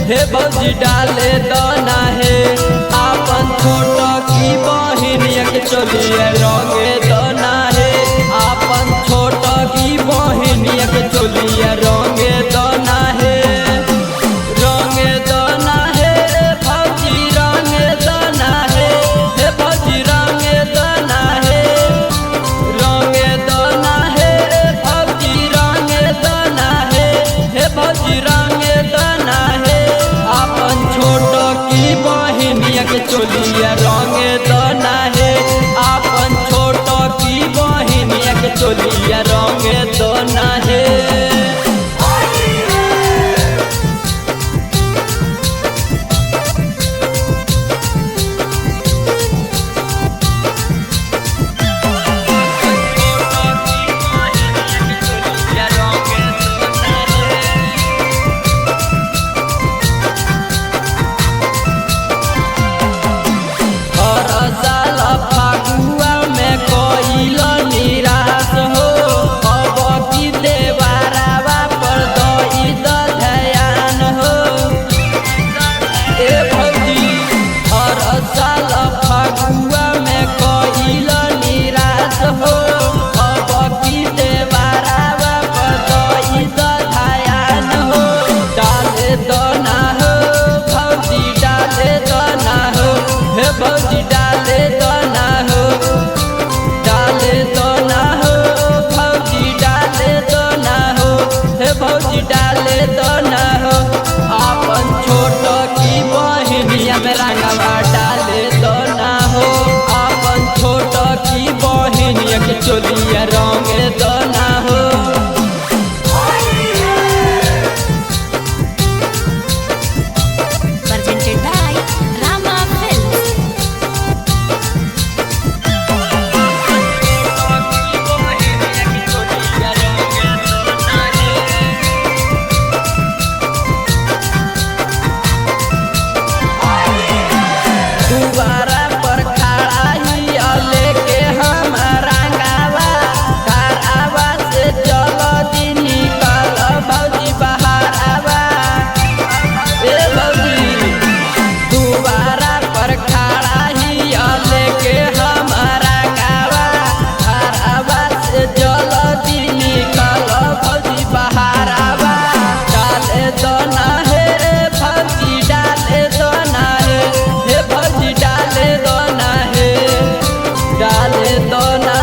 हे भौजी डाले दाना है आपन छोटा की बहिनिया के चोलिया रंगे दाना है आपन छोटा की बहिनिया के चोलिया रंगे दाना है रंगे दाना है भौजी रंगे दाना है हे भौजी रंगे दाना है रंगे दाना है भौजी रंगे दाना है हे भौजी रंगे दाना है आपन छोटो की बहिनिया के चोलिया रंगे दाना है आपन छोटो की बहिनिया के चोलिया रंगे दाना है। भौजी डाले दाना हो डाले दाना हो भौजी डाले दाना हो हे भौजी डाले दाना हो आपन छोटो की बहिनिया में रंगवा डाले दाना हो आपन छोटो की बहिनिया के चोलिया रंगे दाना हो। दुबारा पर खड़ा ही लेके हम रंगावा घरवा से चलो दिन निकल भौजी बाहर आवा ए भौजी दुबारा पर खड़ा ही लेके हम रंगावा घरवा से चलो दिन निकल भौजी बाहर आवा डाले दाना है भौजी डाले दाना है हे भौजी डाले दाना है डाले दाना